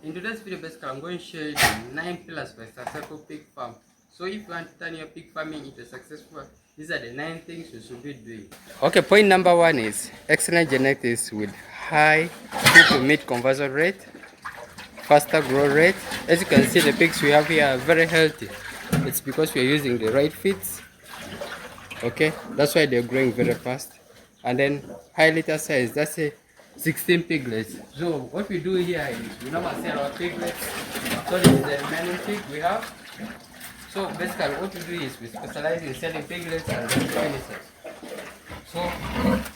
In today's video, basically, I'm going to show you the 9 pillars for a successful pig farm. So if you want to turn your pig farming into successful, these are the 9 things you should be doing. Okay, point number 1 is excellent genetics with high feed to meat conversion rate, faster growth rate. As you can see, the pigs we have here are very healthy. It's because we are using the right feeds. Okay, that's why they're growing very fast. And then high litter size, that's a 16 piglets. So what we do here is we normally sell our piglets. So this is the remaining pig we have. So basically what we do is we specialize in selling piglets and finishes. So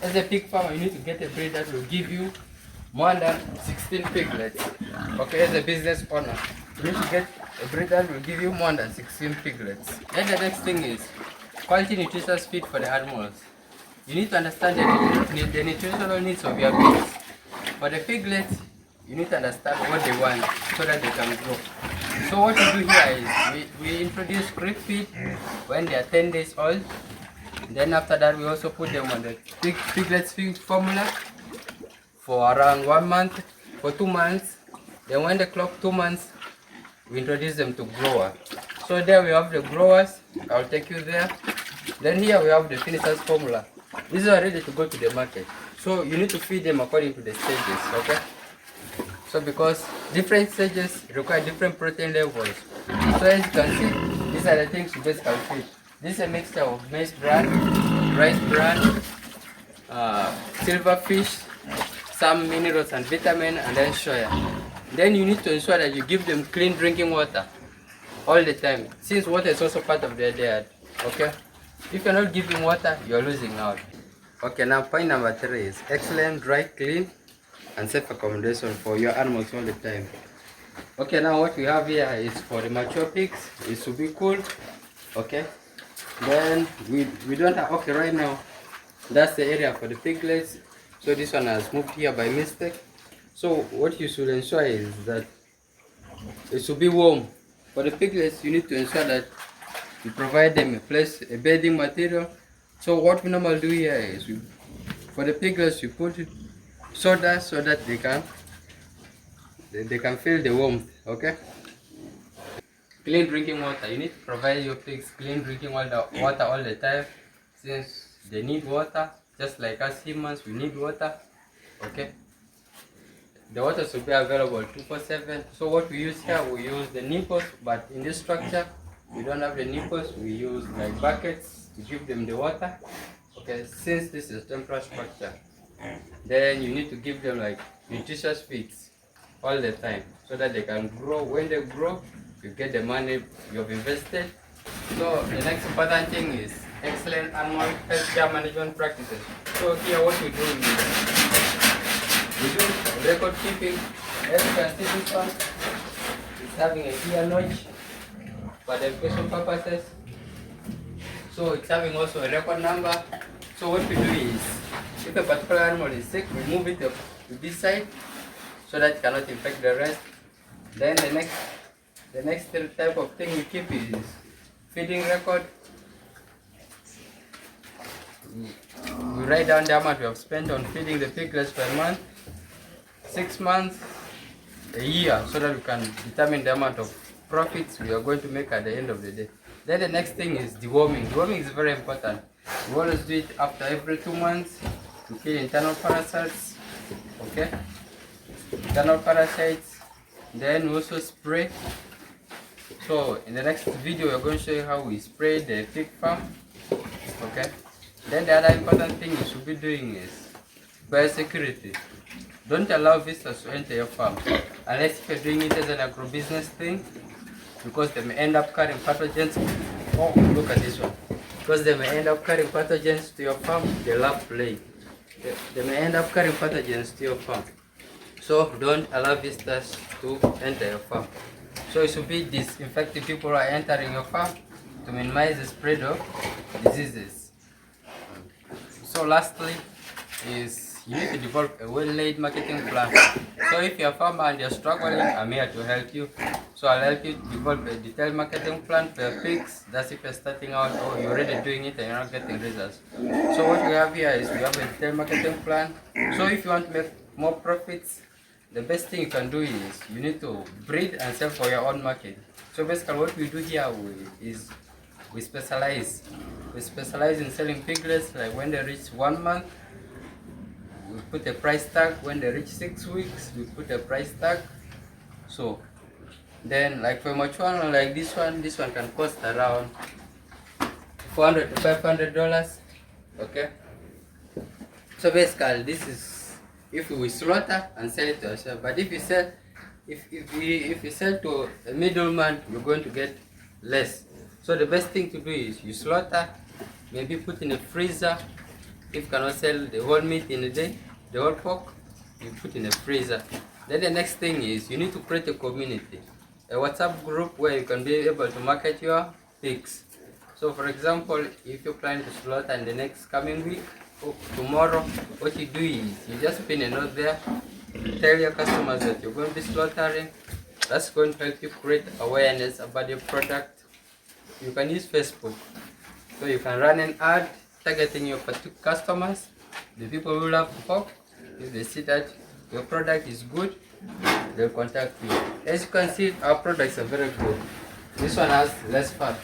as a pig farmer, you need to get a breed that will give you more than 16 piglets. Okay, as a business owner, you need to get a breed that will give you more than 16 piglets. Then the next thing is quality nutritious feed for the animals. You need to understand the nutritional needs of your pigs. For the piglets, you need to understand what they want so that they can grow. So what we do here is we introduce creep feed when they are 10 days old. Then after that, we also put them on the piglets feed formula for around 1 month, for 2 months. Then when they clock 2 months, we introduce them to grower. So there we have the growers. I'll take you there. Then here we have the finishers formula. These are ready to go to the market. So you need to feed them according to the stages, okay? So because different stages require different protein levels. So as you can see, these are the things you basically feed. This is a mixture of maize bran, rice bran, silverfish, some minerals and vitamin, and then soya. Then you need to ensure that you give them clean drinking water all the time, since water is also part of their diet, okay? If you're not giving water, you're losing out. Okay, now point number 3 is excellent, dry, clean, and safe accommodation for your animals all the time. Okay, now what we have here is for the mature pigs. It should be cool, okay? Then we don't have, okay, right now, that's the area for the piglets. So this one has moved here by mistake. So what you should ensure is that it should be warm. For the piglets, you need to ensure that you provide them a place, a bedding material. So what we normally do here is, for the piglets, you put soda so that they can feel the warmth. Okay. Clean drinking water. You need to provide your pigs clean drinking water all the time, since they need water just like us humans. We need water. Okay. The water should be available 24/7. So what we use here, we use the nipples, but in this structure we don't have the nipples. We use like buckets to give them the water. Okay, since this is temporary structure, then you need to give them like nutritious feeds all the time so that they can grow. When they grow, you get the money you have invested. So the next important thing is excellent animal health care management practices. So here what we do is we do record keeping. As you can see, this one is having a ear notch for the education purposes. So it's having also a record number. So what we do is, if a particular animal is sick, we move it to this side so that it cannot infect the rest. Then the next type of thing we keep is feeding record. We write down the amount we have spent on feeding the piglets per month, 6 months, a year, so that we can determine the amount of profits we are going to make at the end of the day. Then the next thing is deworming. Deworming is very important. We always do it after every 2 months to kill internal parasites. Okay, internal parasites. Then we also spray. So in the next video, we're going to show you how we spray the pig farm. Okay. Then the other important thing you should be doing is biosecurity. Don't allow visitors to enter your farm unless if you're doing it as an agro-business thing, because they may end up carrying pathogens. Oh, look at this one. Because they may end up carrying pathogens to your farm. They love play. They may end up carrying pathogens to your farm. So don't allow visitors to enter your farm. So it should be disinfecting people who are entering your farm to minimize the spread of diseases. So lastly is you need to develop a well-laid marketing plan. So if you're a farmer and you're struggling, I'm here to help you. So I'll help you develop a detailed marketing plan for your pigs. That's if you're starting out or you're already doing it and you're not getting results. So what we have here is we have a detailed marketing plan. So if you want to make more profits, the best thing you can do is you need to breed and sell for your own market. So basically what we do here we specialize in selling piglets. Like when they reach 1 month, we put a price tag. When they reach 6 weeks, we put a price tag. So then, like for mature one like this one can cost around $400 to $500. Okay. So basically, this is if we slaughter and sell it to ourselves. But if you sell, if you sell to a middleman, you're going to get less. So the best thing to do is you slaughter, maybe put in a freezer. If you cannot sell the whole meat in a day, the whole pork, you put in a freezer. Then the next thing is you need to create a community, a WhatsApp group where you can be able to market your pigs. So for example, if you're planning to slaughter in the next coming week, tomorrow, what you do is you just pin a note there, tell your customers that you're going to be slaughtering. That's going to help you create awareness about your product. You can use Facebook, so you can run an ad targeting your particular customers, the people who love pork. If they see that your product is good, they'll contact you. As you can see, our products are very good. This one has less fat.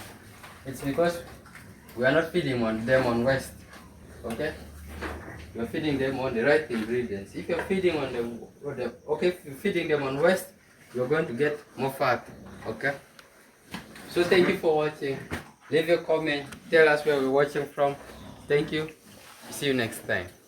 It's because we are not feeding them on waste. Okay, you're feeding them on the right ingredients. If you're feeding on if you're feeding them on waste, you're going to get more fat. Okay, so thank you for watching. Leave your comment, tell us where we're watching from. Thank you, see you next time.